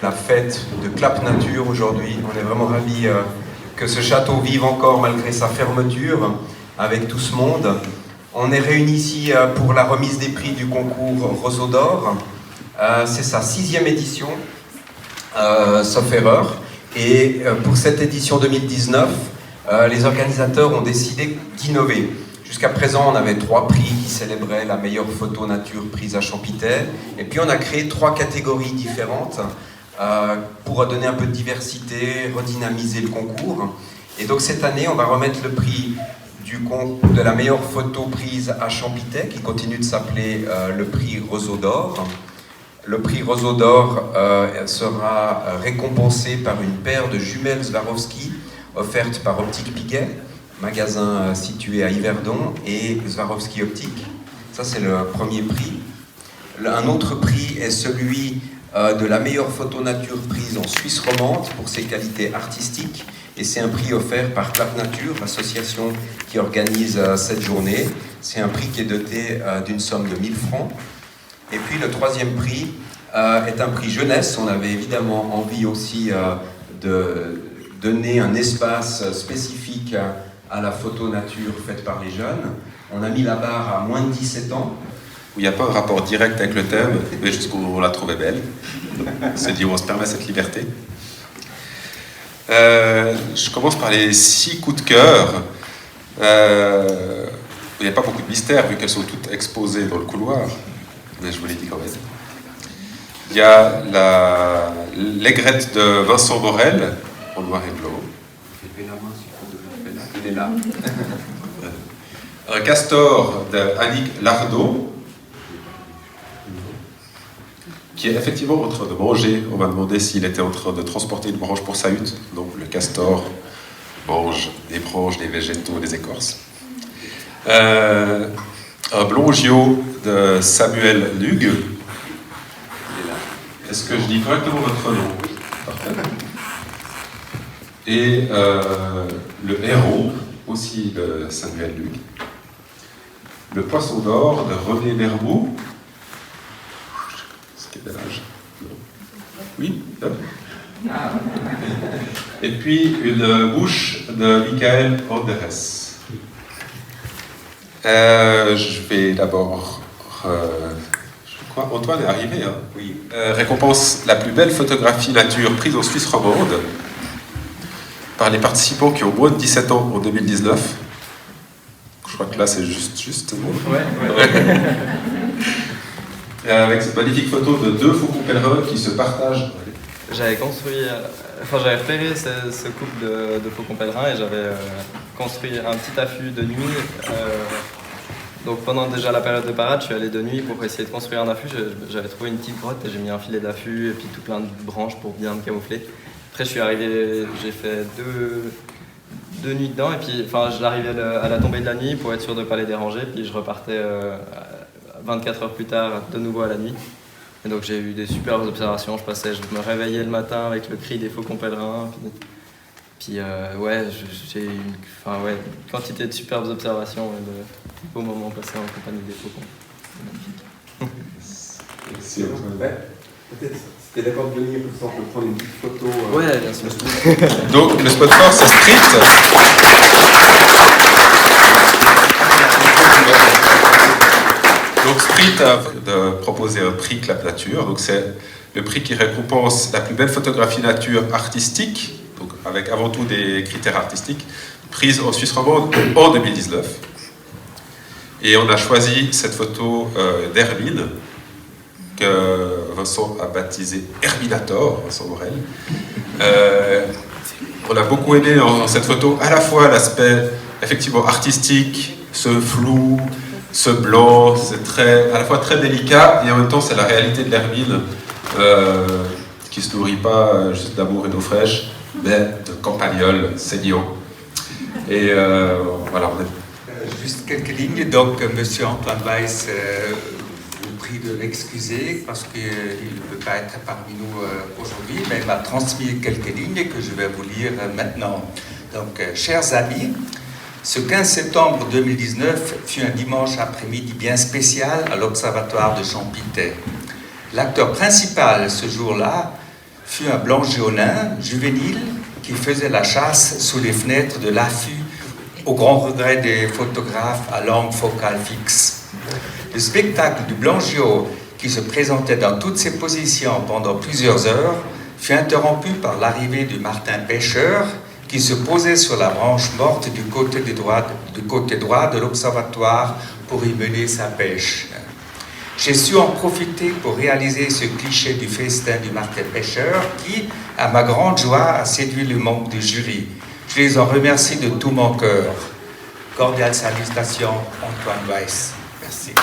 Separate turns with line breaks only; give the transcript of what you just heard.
La fête de Clap Nature aujourd'hui. On est vraiment ravis que ce château vive encore malgré sa fermeture, avec tout ce monde. On est réunis ici pour la remise des prix du concours Roseau d'Or. C'est sa 6e édition, sauf erreur. Et pour cette édition 2019, les organisateurs ont décidé d'innover. Jusqu'à présent, on avait 3 prix qui célébraient la meilleure photo nature prise à Champitaine. Et puis on a créé 3 catégories différentes pour donner un peu de diversité, redynamiser le concours. Et donc cette année, on va remettre le prix de la meilleure photo prise à Champitaine, qui continue de s'appeler le prix Roseau d'Or. Le prix Roseau d'Or sera récompensé par une paire de jumelles Swarovski offerte par Optique Piguet, magasin situé à Yverdon, et Swarovski Optique. Ça, c'est le premier prix. Un autre prix est celui de la meilleure photo nature prise en Suisse romande pour ses qualités artistiques. Et c'est un prix offert par Clap Nature, l'association qui organise cette journée. C'est un prix qui est doté d'une somme de 1000 francs. Et puis le troisième prix est un prix jeunesse. On avait évidemment envie aussi de donner un espace spécifique à la photo nature faite par les jeunes. On a mis la barre à moins de 17 ans.
Où il n'y a pas un rapport direct avec le thème, mais jusqu'où on la trouvait belle. On s'est dit, on se permet cette liberté. Je commence par les 6 coups de cœur. Il n'y a pas beaucoup de mystère, vu qu'elles sont toutes exposées dans le couloir. Mais je vous l'ai dit quand même. Il y a l'aigrette de Vincent Morel, en noir et blanc.
Il est là.
Un castor de Annick Lardot, qui est effectivement en train de manger. On m'a demandé s'il était en train de transporter une branche pour sa hutte. Donc le castor mange des branches, des végétaux, des écorces. Un blongiot de Samuel Lug. Est-ce que je dis correctement votre nom? Parfait. Et le héros, aussi de Samuel Lug. Le poisson d'or de René Verbeau. Quel âge? Oui. Et puis une bouche de Michael Anderes. Je vais d'abord. Je crois Antoine est arrivé. Hein?
Oui.
Récompense la plus belle photographie nature prise en Suisse romande par les participants qui ont moins de 17 ans en 2019. Je crois que là c'est juste.
Ouais.
Avec cette magnifique photo de 2 faucons pèlerins qui se partagent.
J'avais repéré ce couple de faucons pèlerins et j'avais construit un petit affût de nuit. Donc pendant déjà la période de parade, je suis allé de nuit pour essayer de construire un affût. J'avais trouvé une petite grotte et j'ai mis un filet d'affût et puis tout plein de branches pour bien me camoufler. Après je suis arrivé, j'ai fait deux nuits dedans et puis j'arrivais à la tombée de la nuit pour être sûr de ne pas les déranger. Puis je repartais 24 heures plus tard de nouveau à la nuit. Et donc j'ai eu des superbes observations. Je me réveillais le matin avec le cri des faucons pèlerins. Puis j'ai eu une quantité de superbes observations et de beaux moments passés en compagnie des faucons.
C'est magnifique. Peut-être si t'es d'accord de venir, comme ça on peut prendre une petite photo.
Ouais, bien sûr.
Donc le spot fort c'est Street. Donc Street a proposé un prix Clap Nature. Donc c'est le prix qui récompense la plus belle photographie nature artistique, donc avec avant tout des critères artistiques, prise en Suisse romande en 2019. Et on a choisi cette photo d'Hermine, que Vincent a baptisé Herminator, Vincent Morel. On a beaucoup aimé dans cette photo à la fois l'aspect effectivement artistique, ce flou, ce blanc, c'est à la fois très délicat et en même temps c'est la réalité de l'hermine qui se nourrit pas juste d'amour et d'eau fraîche, mais de campagnols saignants. Et voilà, on est...
Juste quelques lignes. Donc, Monsieur Antoine Weiss, vous prie de l'excuser parce qu'il ne peut pas être parmi nous aujourd'hui, mais il m'a transmis quelques lignes que je vais vous lire maintenant. Donc, chers amis, ce 15 septembre 2019 fut un dimanche après-midi bien spécial à l'Observatoire de Champitay. L'acteur principal ce jour-là fut un blanc-géonin juvénile qui faisait la chasse sous les fenêtres de l'affût au grand regret des photographes à langue focale fixe. Le spectacle du blanc-géo, qui se présentait dans toutes ses positions pendant plusieurs heures, fut interrompu par l'arrivée du martin pêcheur qui se posait sur la branche morte du côté droit de l'observatoire pour y mener sa pêche. J'ai su en profiter pour réaliser ce cliché du festin du martin pêcheur qui, à ma grande joie, a séduit le membre du jury. Je les en remercie de tout mon cœur. Cordiales salutations, Antoine Weiss. Merci.